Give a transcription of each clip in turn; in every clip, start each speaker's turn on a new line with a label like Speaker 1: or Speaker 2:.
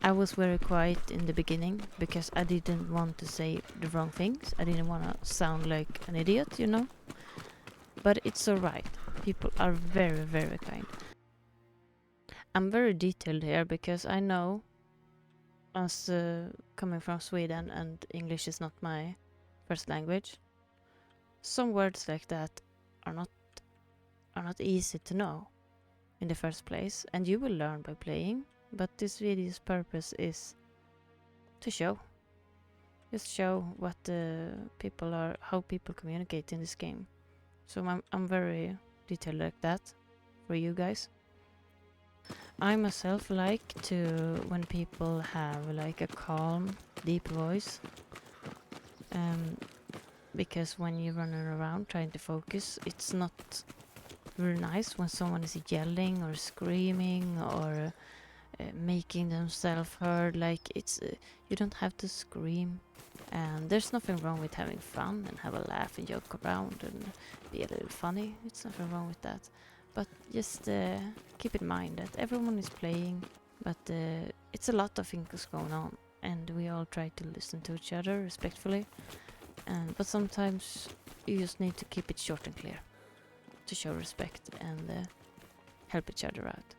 Speaker 1: I was very quiet in the beginning because I didn't want to say the wrong things. I didn't want to sound like an idiot, you know. But it's alright. People are very, very kind. I'm very detailed here because I know, as coming from Sweden and English is not my first language, some words like that are not easy to know in the first place, and you will learn by playing. But this video's purpose is to show, just show what people are, how people communicate in this game. So I'm very detailed like that for you guys. I myself like to, when people have like a calm, deep voice, because when you're running around trying to focus, it's not very nice when someone is yelling or screaming or making themselves heard. Like it's you don't have to scream, and there's nothing wrong with having fun and have a laugh and joke around and be a little funny. It's nothing wrong with that, but just keep in mind that everyone is playing, but it's a lot of things going on, and we all try to listen to each other respectfully, but sometimes you just need to keep it short and clear to show respect and help each other out.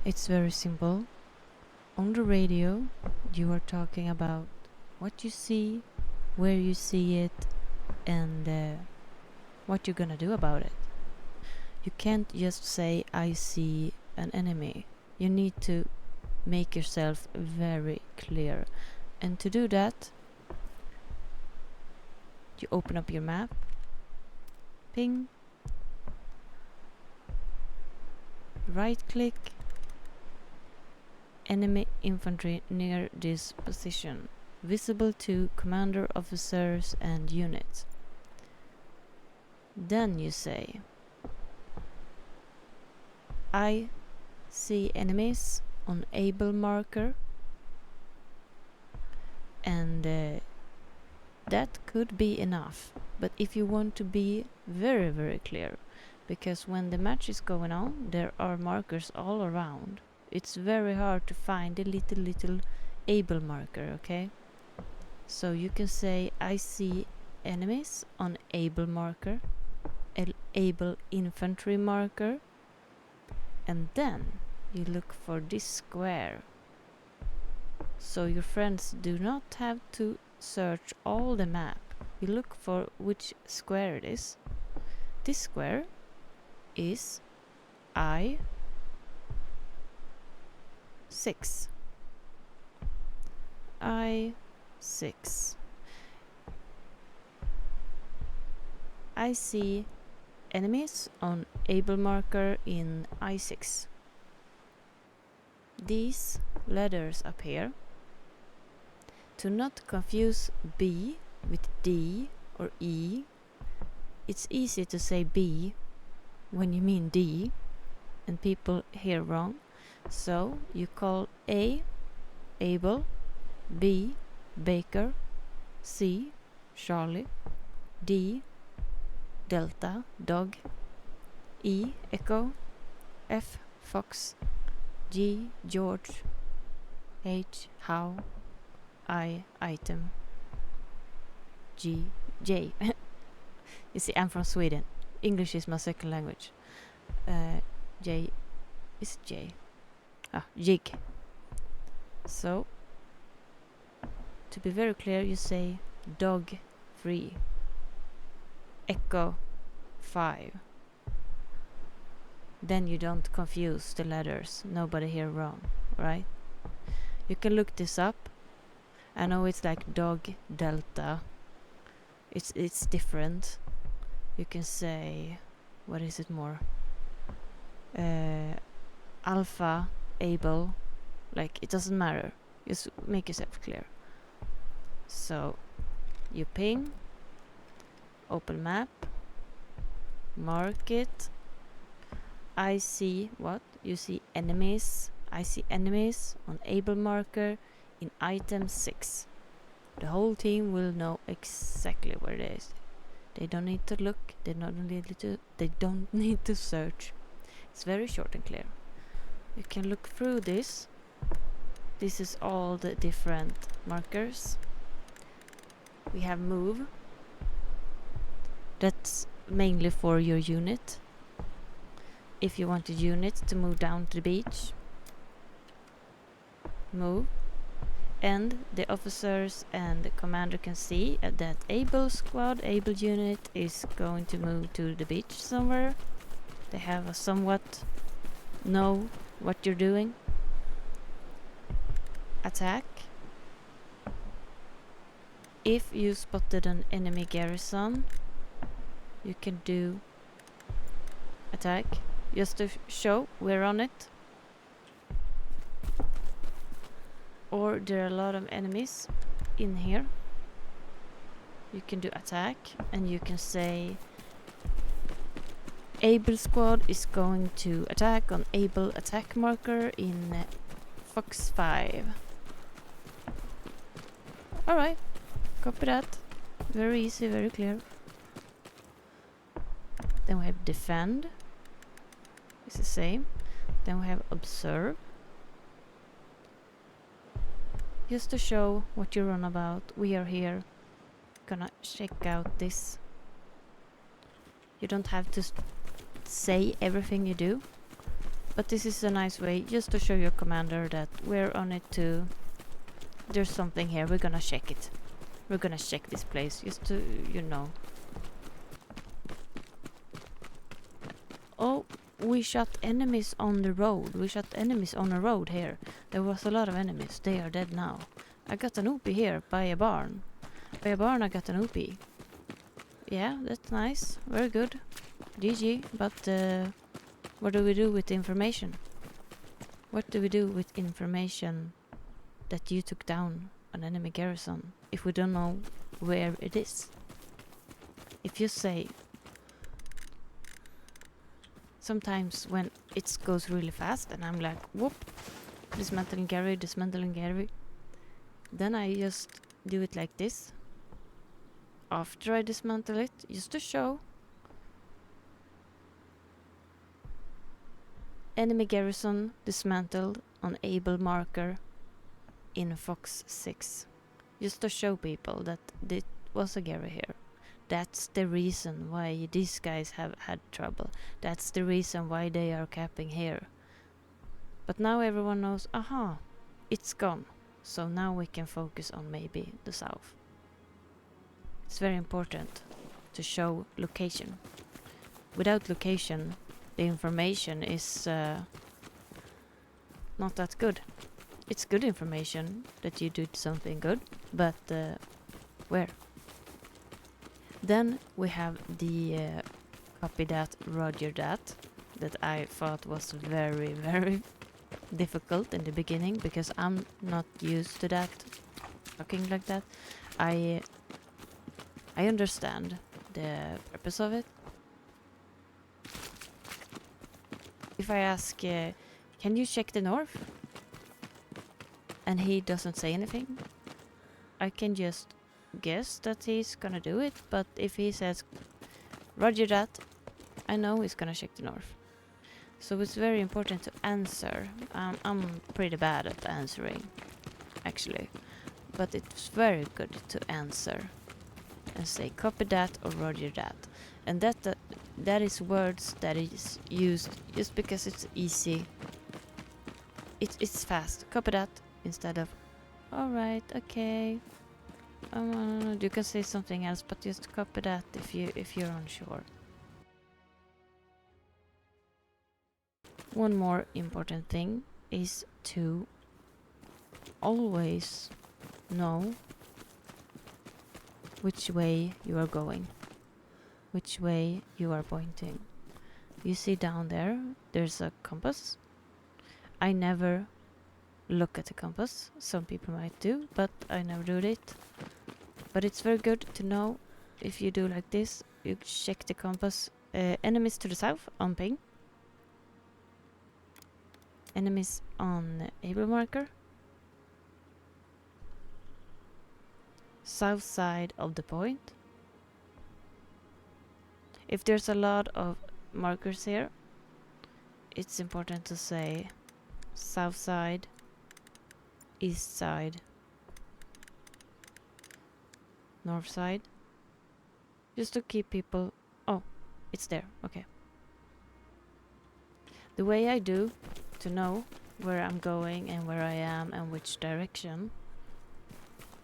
Speaker 1: It's very simple. On the radio, you are talking about what you see, where you see it, and what you're gonna do about it. You can't just say, I see an enemy. You need to make yourself very clear. And to do that, you open up your map, ping, right click, enemy infantry near this position, visible to commander officers and units. Then you say, I see enemies on able marker, and that could be enough. But if you want to be very, very clear, because when the match is going on, there are markers all around. It's very hard to find a little able marker, okay? So you can say, I see enemies on able marker, able infantry marker, and then you look for this square. So your friends do not have to search all the map. You look for which square it is. This square is I6. I6. I see enemies on able marker in I6. These letters up here, to not confuse B with D or E. It's easy to say B when you mean D, and people hear wrong. So you call A, able, B, Baker, C, Charlie, D, Delta, dog, E, echo, F, fox, G, George, H, how, I, item, G, J. You see, I'm from Sweden. English is my second language. J is J. Jig. So, to be very clear, you say dog 3, echo 5. Then you don't confuse the letters. Nobody hear wrong, right? You can look this up. I know it's like dog delta. It's different. You can say, what is it more? Alpha, able, like it doesn't matter. Just make yourself clear. So you ping, open map, mark it. I see what? You see enemies. I see enemies on able marker in item 6. The whole team will know exactly where it is. They don't need to look, they don't need to search. It's very short and clear. You can look through this. This is all the different markers. We have move. That's mainly for your unit. If you want a unit to move down to the beach, move. And the officers and the commander can see that able squad, able unit is going to move to the beach somewhere. They have a somewhat know what you're doing. Attack. If you spotted an enemy garrison, you can do attack just to show we're on it. Or there are a lot of enemies in here. You can do attack and you can say able squad is going to attack on able attack marker in Fox 5. Alright, copy that. Very easy, very clear. Then we have defend. It's the same. Then we have observe. Just to show what you're on about, we are here. Gonna check out this. You don't have to say everything you do, but this is a nice way just to show your commander that we're on it too. There's something here, we're gonna check it. We're gonna check this place just to, you know. Oh, we shot enemies on the road. We shot enemies on a road here. There was a lot of enemies. They are dead now. I got an OP here by a barn. By a barn I got an OP. Yeah, that's nice. Very good. GG. But what do we do with the information? What do we do with information that you took down an enemy garrison if we don't know where it is? If you say... Sometimes when it goes really fast and I'm like, whoop, dismantling Gary, then I just do it like this. After I dismantle it, just to show. Enemy garrison dismantled on able marker in Fox 6. Just to show people that it was a Gary here. That's the reason why these guys have had trouble. That's the reason why they are capping here. But now everyone knows, aha, it's gone. So now we can focus on maybe the south. It's very important to show location. Without location, the information is not that good. It's good information that you did something good, but where? Then we have the copy that, roger that I thought was very, very difficult in the beginning because I'm not used to that, talking like that. I understand the purpose of it. If I ask, can you check the north? And he doesn't say anything, I can just guess that he's gonna do it, but if he says roger that, I know he's gonna check the north. So it's very important to answer. I'm pretty bad at answering, actually, but it's very good to answer and say copy that or roger that. And that is words that is used just because it's easy. It's fast. Copy that instead of alright, okay. You can say something else, but just copy that if you're unsure. One more important thing is to always know which way you are going, which way you are pointing. You see down there, there's a compass. I never look at the compass. Some people might do, but I never do it. But it's very good to know if you do like this. You check the compass. Enemies to the south on ping. Enemies on able marker. south side of the point. If there's a lot of markers here, it's important to say south side, east side, north side, just to keep people... Oh, it's there, okay. The way I do to know where I'm going and where I am and which direction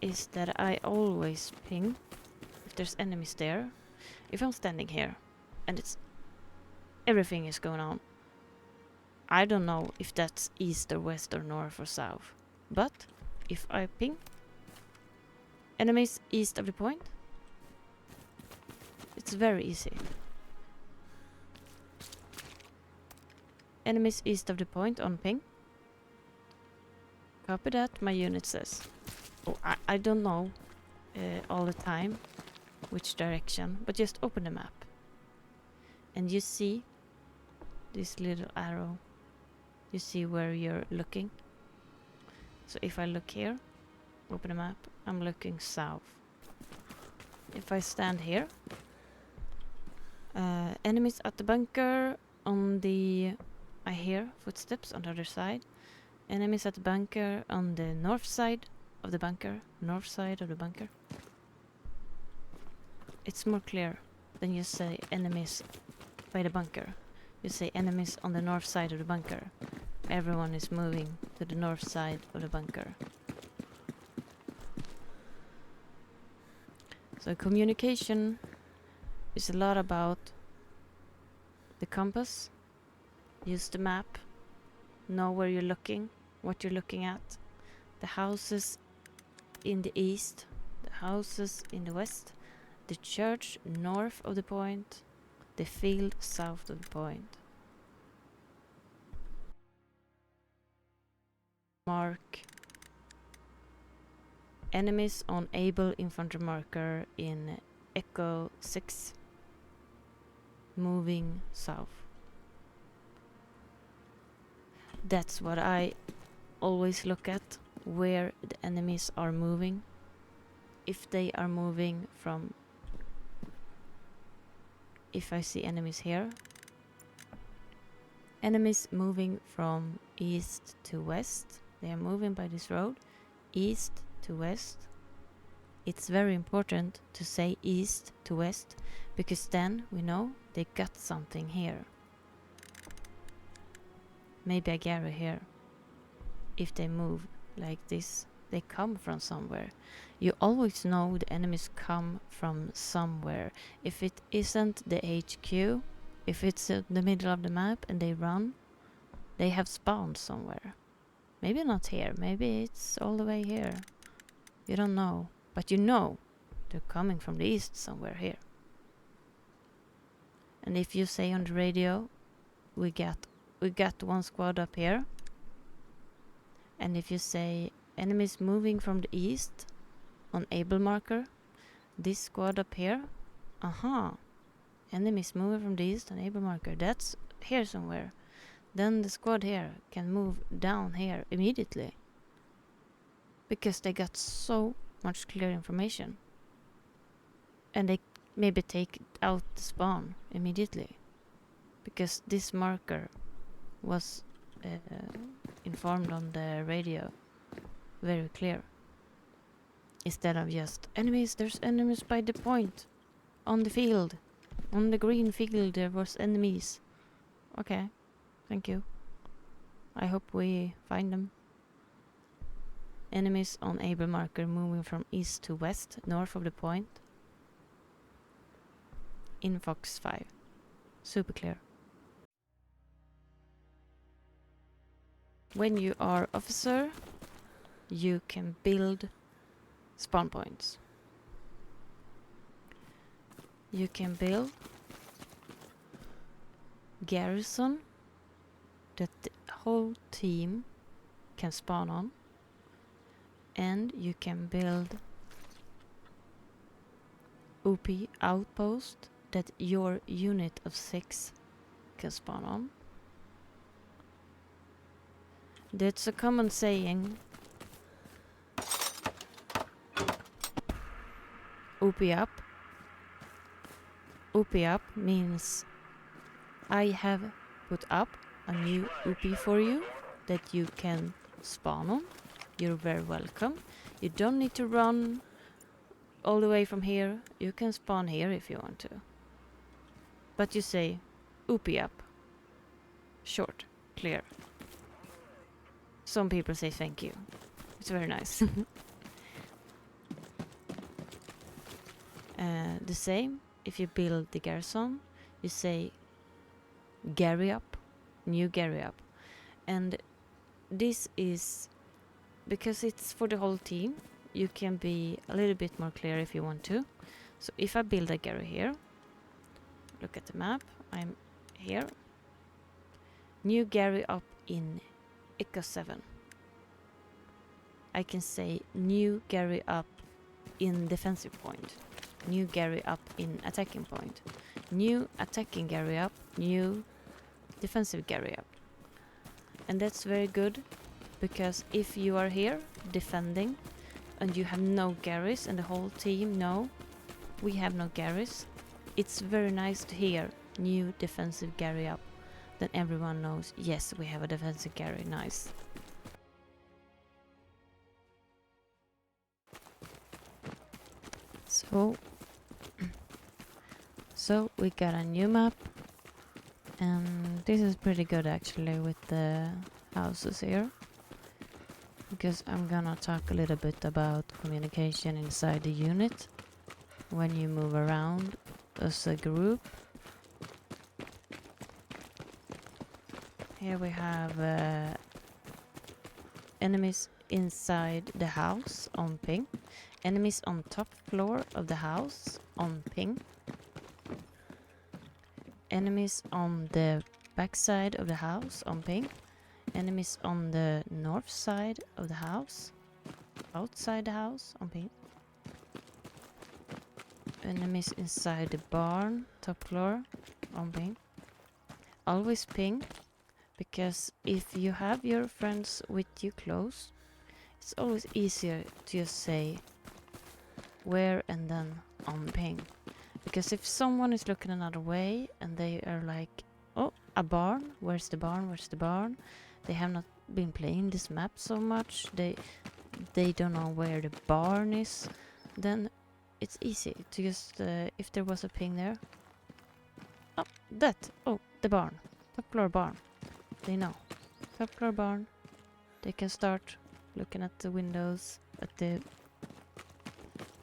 Speaker 1: is that I always ping if there's enemies there. If I'm standing here and everything is going on, I don't know if that's east or west or north or south. But if I ping enemies east of the point, it's very easy. Enemies east of the point on ping. Copy that, my unit says. Oh, I don't know all the time which direction, but just open the map. And you see this little arrow. You see where you're looking. So if I look here, open the map, I'm looking south. If I stand here, enemies at the bunker on the... I hear footsteps on the other side. Enemies at the bunker on the north side of the bunker. North side of the bunker. It's more clear than you say enemies by the bunker. You say enemies on the north side of the bunker. Everyone is moving to the north side of the bunker. So communication is a lot about the compass. Use the map. Know where you're looking, what you're looking at. The houses in the east, the houses in the west, the church north of the point, the field south of the point. Mark enemies on able infantry marker in Echo 6, moving south. That's what I always look at, where the enemies are moving. If they are moving from... If I see enemies here. Enemies moving from east to west. They are moving by this road. East to west. It's very important to say east to west, because then we know they got something here. Maybe a Gary here. If they move like this, they come from somewhere. You always know the enemies come from somewhere. If it isn't the HQ, if it's in the middle of the map and they run, they have spawned somewhere. Maybe not here, maybe it's all the way here. You don't know, but you know they're coming from the east somewhere here. And if you say on the radio, we got one squad up here. And if you say enemies moving from the east on able marker, this squad up here, enemies moving from the east on able marker, that's here somewhere. Then the squad here can move down here immediately, because they got so much clear information. And they maybe take out the spawn immediately, because this marker was informed on the radio very clear. Instead of just enemies, there's enemies by the point, on the field, on the green field there was enemies. Okay, thank you. I hope we find them. Enemies on able marker moving from east to west, north of the point. In Fox 5. Super clear. When you are officer, you can build spawn points. You can build garrison that the whole team can spawn on, and you can build OP outpost that your unit of 6 can spawn on. That's a common saying OP up. OP up means I have put up a new OP for you that you can spawn on. You're very welcome. You don't need to run all the way from here. You can spawn here if you want to. But you say OP up. Short, clear. Some people say thank you. It's very nice. The same, if you build the garrison, you say Gary up, new Gary up. And this is because it's for the whole team. You can be a little bit more clear if you want to. So if I build a Gary here, look at the map, I'm here. New Gary up in Echo 7. I can say new Gary up in defensive point. New Gary up in attacking point. New attacking Gary up, new defensive Gary up. And that's very good because if you are here defending and you have no Garys and the whole team know we have no Garys, it's very nice to hear new defensive Gary up. Then everyone knows, yes, we have a defensive Gary, nice. So we got a new map, and this is pretty good actually with the houses here, because I'm gonna talk a little bit about communication inside the unit when you move around as a group. Here we have enemies inside the house on ping, enemies on top floor of the house on ping, enemies on the back side of the house on ping, enemies on the north side of the house, outside the house on ping, enemies inside the barn top floor on ping. Always ping, because if you have your friends with you close, it's always easier to just say where and then on ping. Because if someone is looking another way and they are like, oh, a barn, where's the barn, where's the barn? They have not been playing this map so much, they don't know where the barn is, then it's easy to just, if there was a ping there, oh, the barn, top floor barn, they know, top floor barn, they can start looking at the windows, at the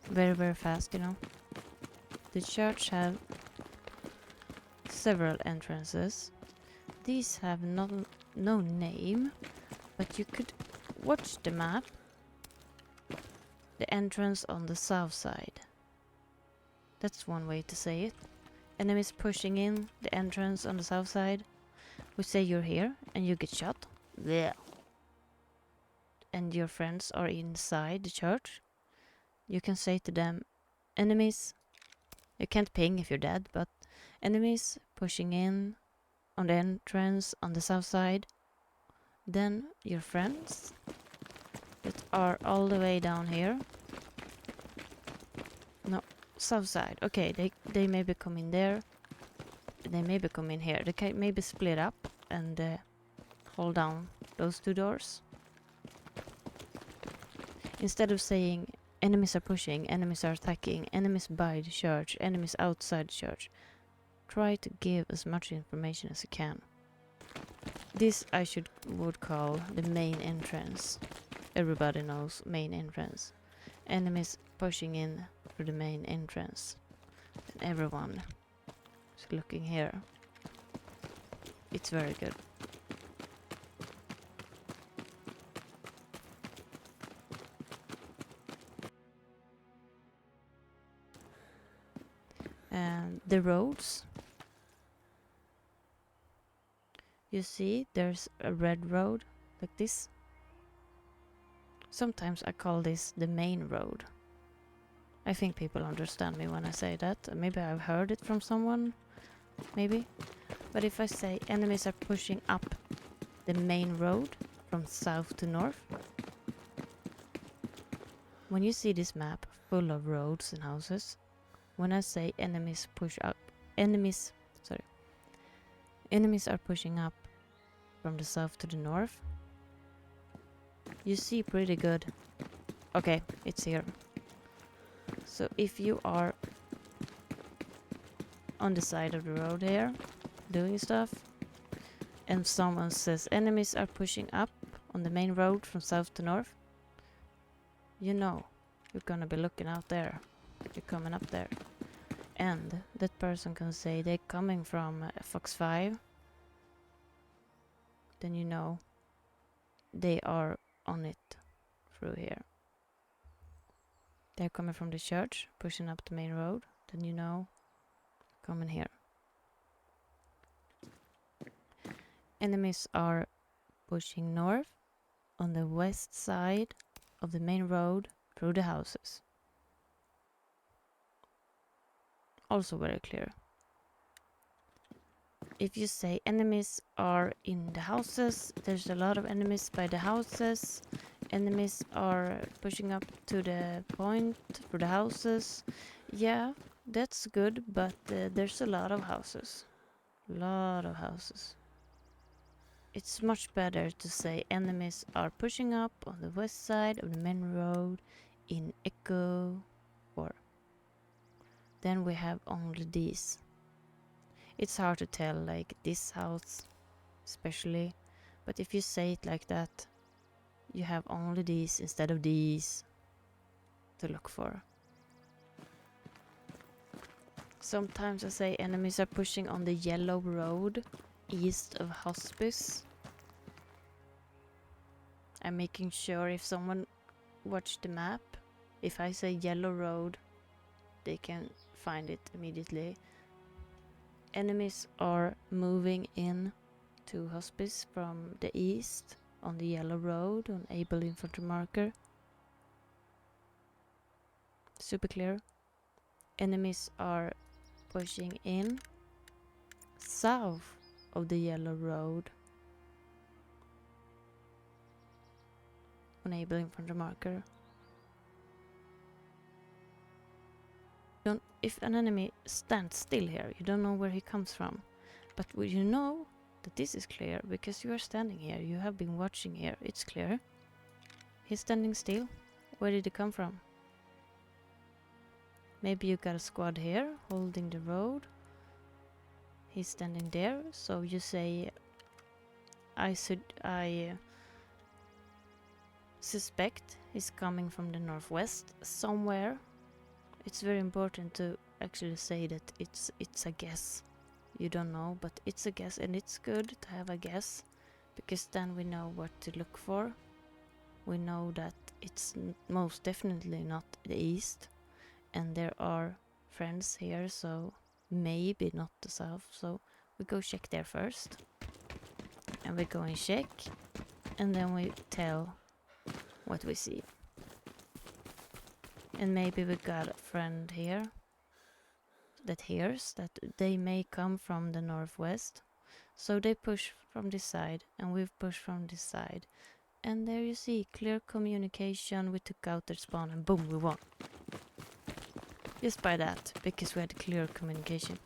Speaker 1: very, very fast, you know. The church have several entrances. These have no name, but you could watch the map. The entrance on the south side. That's one way to say it. Enemies pushing in the entrance on the south side. We say you're here and you get shot. Blech. And your friends are inside the church. You can say to them, enemies. You can't ping if you're dead, but enemies pushing in on the entrance on the south side. Then your friends that are all the way down here. No, south side. Okay, they maybe come in there. They maybe come in here. They can maybe split up and hold down those two doors. Instead of saying enemies are pushing, enemies are attacking, enemies by the church, enemies outside the church, try to give as much information as you can. This I would call the main entrance. Everybody knows main entrance. Enemies pushing in through the main entrance. And everyone is looking here. It's very good. And the roads. You see, there's a red road like this. Sometimes I call this the main road. I think people understand me when I say that. Maybe I've heard it from someone, maybe. But if I say enemies are pushing up the main road from south to north, when you see this map full of roads and houses. When I say enemies push up, enemies are pushing up from the south to the north. You see pretty good. Okay, it's here. So if you are on the side of the road here, doing stuff, and someone says enemies are pushing up on the main road from south to north, you know you're gonna be looking out there. You're coming up there. And that person can say they're coming from Fox 5. Then you know they are on it through here. They're coming from the church, pushing up the main road. Then you know, coming here. Enemies are pushing north on the west side of the main road through the houses. Also very clear. If you say enemies are in the houses, there's a lot of enemies by the houses. Enemies are pushing up to the point through the houses. Yeah, that's good, but there's a lot of houses. Lot of houses. It's much better to say enemies are pushing up on the west side of the main road in Echo 4. Then we have only these. It's hard to tell, like this house especially, but if you say it like that, you have only these instead of these to look for. Sometimes I say enemies are pushing on the yellow road east of Hospice. I'm making sure if someone watched the map, if I say yellow road, they can find it immediately. Enemies are moving in to Hospice from the east on the yellow road on Able Infantry marker. Super clear. Enemies are pushing in south of the yellow road on Able Infantry marker. If an enemy stands still here, you don't know where he comes from. But you know that this is clear because you are standing here. You have been watching here. It's clear. He's standing still. Where did he come from? Maybe you got a squad here holding the road. He's standing there. So you say, I suspect he's coming from the northwest somewhere. It's very important to actually say that it's a guess. You don't know, but it's a guess, and it's good to have a guess because then we know what to look for. We know that it's most definitely not the east, and there are friends here, so maybe not the south. So we go check there first, and we go and check, and then we tell what we see. And maybe we got a friend here that hears that they may come from the northwest. So they push from this side and we've pushed from this side. And there you see, clear communication, we took out their spawn and boom, we won. Just by that, because we had clear communication.